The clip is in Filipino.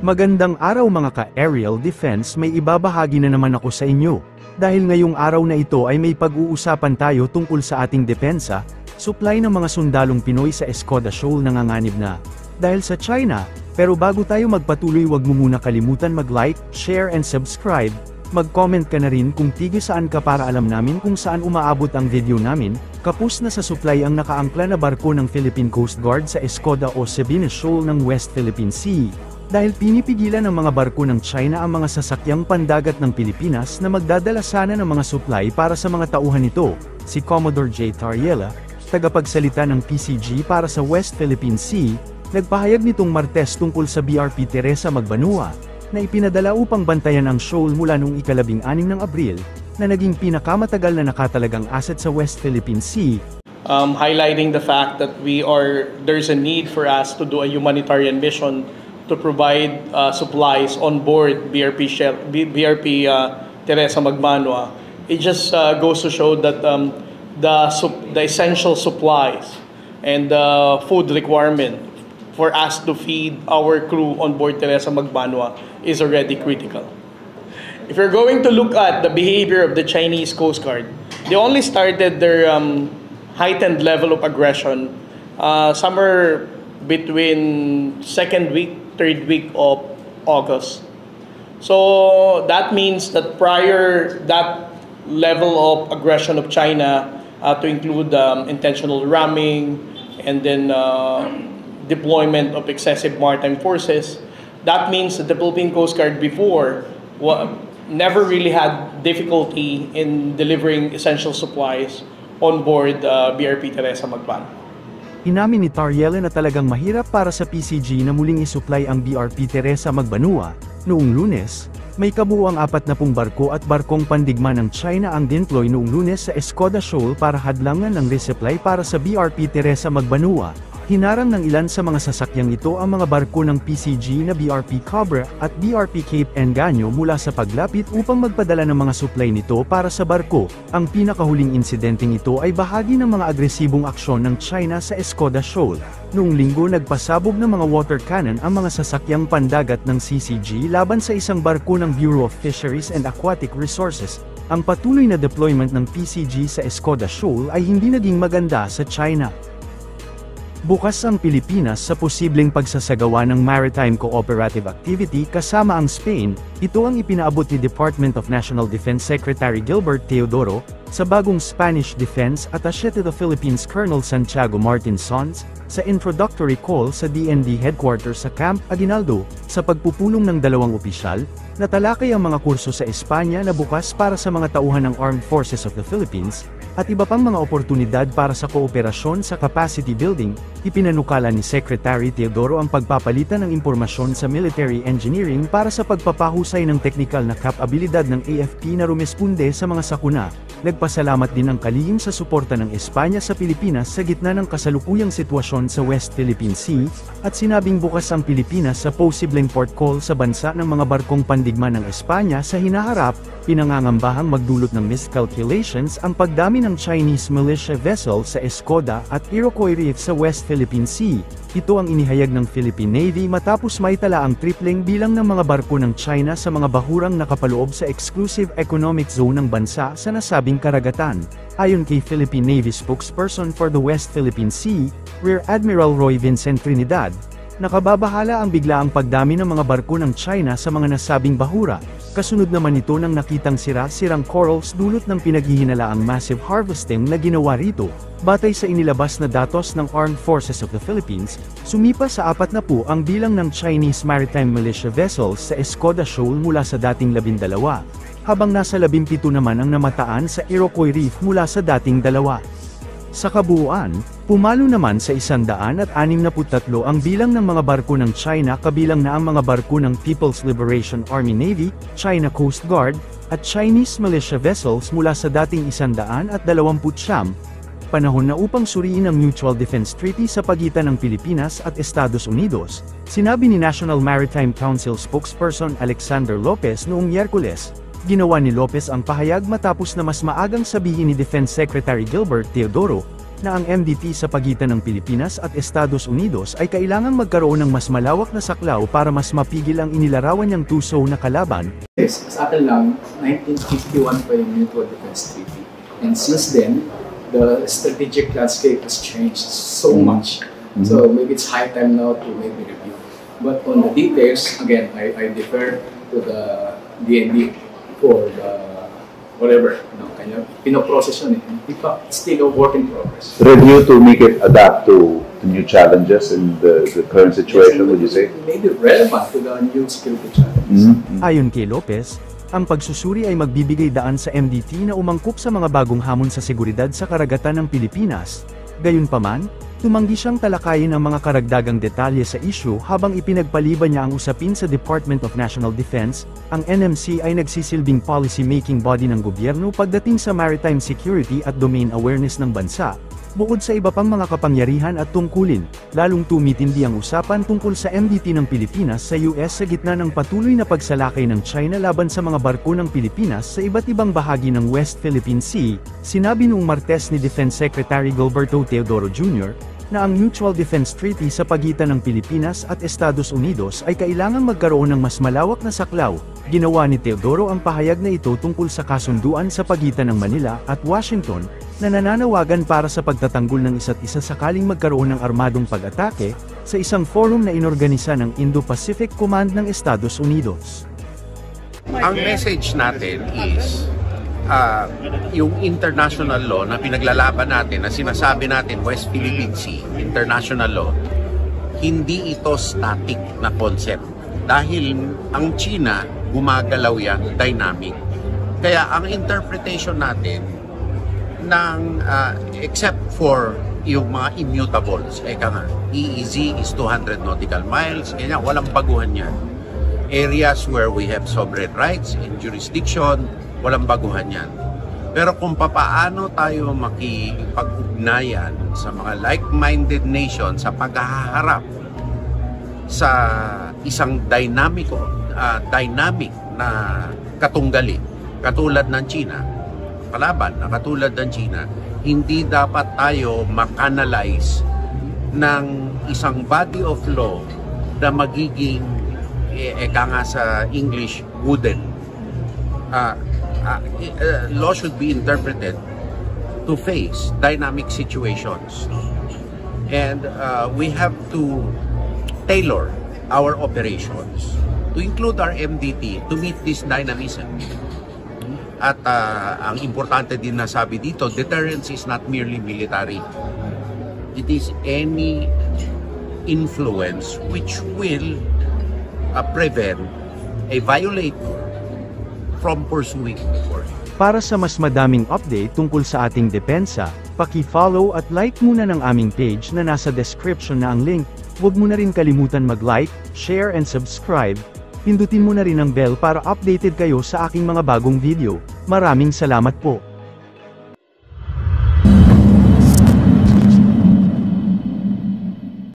Magandang araw mga ka-aerial defense, may ibabahagi na naman ako sa inyo. Dahil ngayong araw na ito ay may pag-uusapan tayo tungkol sa ating depensa, supply ng mga sundalong Pinoy sa Escoda Shoal nanganganib na. Dahil sa China, pero bago tayo magpatuloy wag mo muna kalimutan mag-like, share and subscribe, mag-comment ka na rin kung tiga saan ka para alam namin kung saan umaabot ang video namin. Kapos na sa supply ang nakaangkla na barko ng Philippine Coast Guard sa Escoda o Sabina Shoal ng West Philippine Sea. Dahil pinipigilan ng mga barko ng China ang mga sasakyang pandagat ng Pilipinas na magdadala sana ng mga supply para sa mga tauhan nito, si Commodore J. Tariela, tagapagsalita ng PCG para sa West Philippine Sea, nagpahayag nitong Martes tungkol sa BRP Teresa Magbanua, na ipinadala upang bantayan ang shoal mula noong ika-16 ng Abril, na naging pinakamatagal na nakatalagang asset sa West Philippine Sea. Highlighting the fact that there's a need for us to do a humanitarian mission to provide supplies on board BRP Teresa Magbanua. It just goes to show that the essential supplies and the food requirement for us to feed our crew on board Teresa Magbanua is already critical. If you're going to look at the behavior of the Chinese Coast Guard, they only started their heightened level of aggression somewhere between second week, third week of August. So that means that prior that level of aggression of China to include intentional ramming and then deployment of excessive maritime forces, that means that the Philippine Coast Guard before never really had difficulty in delivering essential supplies on board BRP Teresa Magbanua. Inamin ni Tariela na talagang mahirap para sa PCG na muling isupply ang BRP Teresa Magbanua. Noong Lunes, may kabuuang 40 barko at barkong pandigma ng China ang deploy noong Lunes sa Escoda Shoal para hadlangan ng resupply para sa BRP Teresa Magbanua. Hinarang ng ilan sa mga sasakyang ito ang mga barko ng PCG na BRP Cobra at BRP Cape Engaño mula sa paglapit upang magpadala ng mga supply nito para sa barko. Ang pinakahuling insidenteng ito ay bahagi ng mga agresibong aksyon ng China sa Escoda Shoal. Noong linggo nagpasabog ng mga water cannon ang mga sasakyang pandagat ng CCG laban sa isang barko ng Bureau of Fisheries and Aquatic Resources. Ang patuloy na deployment ng PCG sa Escoda Shoal ay hindi naging maganda sa China. Bukas ang Pilipinas sa posibleng pagsasagawa ng maritime cooperative activity kasama ang Spain, ito ang ipinaabot ni Department of National Defense Secretary Gilbert Teodoro, sa bagong Spanish Defense Attaché to the Philippines Colonel Santiago Martin Sons, sa introductory call sa DND headquarters sa Camp Aguinaldo, sa pagpupulong ng dalawang opisyal, natalakay ang mga kurso sa Espanya na bukas para sa mga tauhan ng Armed Forces of the Philippines, at iba pang mga oportunidad para sa kooperasyon sa capacity building. Ipinanukala ni Secretary Teodoro ang pagpapalitan ng impormasyon sa military engineering para sa pagpapahusay ng teknikal na kapabilidad ng AFP na rumesponde sa mga sakuna. Nagpasalamat din ang kalihim sa suporta ng Espanya sa Pilipinas sa gitna ng kasalukuyang sitwasyon sa West Philippine Sea, at sinabing bukas ang Pilipinas sa posibleng port call sa bansa ng mga barkong pandigma ng Espanya sa hinaharap. Pinangangambahang magdulot ng miscalculations ang pagdami ng Chinese militia vessels sa Escoda at Iroquois Reef sa West Philippine Sea. Ito ang inihayag ng Philippine Navy matapos maitala ang tripleng bilang ng mga barko ng China sa mga bahurang nakapaloob sa exclusive economic zone ng bansa sa nasabing karagatan. Ayon kay Philippine Navy spokesperson for the West Philippine Sea, Rear Admiral Roy Vincent Trinidad, nakababahala ang biglaang pagdami ng mga barko ng China sa mga nasabing bahura. Kasunod naman ito ng nakitang sira-sirang corals dulot ng pinaghihinalaang massive harvesting na ginawa rito. Batay sa inilabas na datos ng Armed Forces of the Philippines, sumipa sa 40 ang bilang ng Chinese Maritime Militia vessels sa Escoda Shoal mula sa dating 12, habang nasa 17 naman ang namataan sa Iroquois Reef mula sa dating 2. Sa kabuuan, pumalo naman sa 163 ang bilang ng mga barko ng China kabilang na ang mga barko ng People's Liberation Army Navy, China Coast Guard, at Chinese militia vessels mula sa dating 129. Panahon na upang suriin ang Mutual Defense Treaty sa pagitan ng Pilipinas at Estados Unidos, sinabi ni National Maritime Council spokesperson Alexander Lopez noong Miyerkules. Ginawa ni Lopez ang pahayag matapos na mas maagang sabihin ni Defense Secretary Gilbert Teodoro na ang MDT sa pagitan ng Pilipinas at Estados Unidos ay kailangang magkaroon ng mas malawak na saklaw para mas mapigil ang inilarawan niyang tuso na kalaban. Yes, sa akin lang, 1951 pa yung Mutual Defense Treaty. And since then, the strategic landscape has changed so much. So maybe it's high time now to maybe review. But on the details, again, I defer to the DND for the whatever, kanya pinoprocess yun eh. It's still a work in progress. Review to make it adapt to new challenges in the current situation, would you say? Maybe relevant to the new security challenges. Ayon kay Lopez, ang pagsusuri ay magbibigay daan sa MDT na umangkop sa mga bagong hamon sa seguridad sa karagatan ng Pilipinas. Gayunpaman, tumanggi siyang talakayin ang mga karagdagang detalye sa issue habang ipinagpaliban niya ang usapin sa Department of National Defense. Ang NMC ay nagsisilbing policy-making body ng gobyerno pagdating sa maritime security at domain awareness ng bansa. Bukod sa iba pang mga kapangyarihan at tungkulin, lalong tumitindi ang usapan tungkol sa MDT ng Pilipinas sa US sa gitna ng patuloy na pagsalakay ng China laban sa mga barko ng Pilipinas sa iba't ibang bahagi ng West Philippine Sea. Sinabi noong Martes ni Defense Secretary Gilberto Teodoro Jr. na ang Mutual Defense Treaty sa pagitan ng Pilipinas at Estados Unidos ay kailangang magkaroon ng mas malawak na saklaw. Ginawa ni Teodoro ang pahayag na ito tungkol sa kasunduan sa pagitan ng Manila at Washington, na nananawagan para sa pagtatanggol ng isa't isa sakaling magkaroon ng armadong pag-atake, sa isang forum na inorganisa ng Indo-Pacific Command ng Estados Unidos. Ang message natin is, yung international law na pinaglalaban natin, na sinasabi natin West Philippine Sea, international law, hindi ito static na concept. Dahil ang China, gumagalaw yan, dynamic. Kaya ang interpretation natin, except for yung mga immutables, EEZ is 200 nautical miles, ganyan, walang baguhan yan. Areas where we have sovereign rights and jurisdiction, walang baguhan yan. Pero kung papaano tayo makipag-ugnayan sa mga like-minded nations sa paghaharap sa isang dynamic na katunggali, katulad ng China, kalaban na katulad ng China, hindi dapat tayo makanalize ng isang body of law na magiging, eka nga sa English, wooden. Law should be interpreted to face dynamic situations. And we have to tailor our operations to include our MDT to meet this dynamism. At ang importante din na sabi dito, deterrence is not merely military. It is any influence which will prevent a violator from pursuing war. Para sa mas madaming update tungkol sa ating depensa, paki-follow at like muna ng aming page na nasa description na ang link. Huwag mo na rin kalimutan mag-like, share and subscribe. Pindutin mo na rin ang bell para updated kayo sa aking mga bagong video. Maraming salamat po.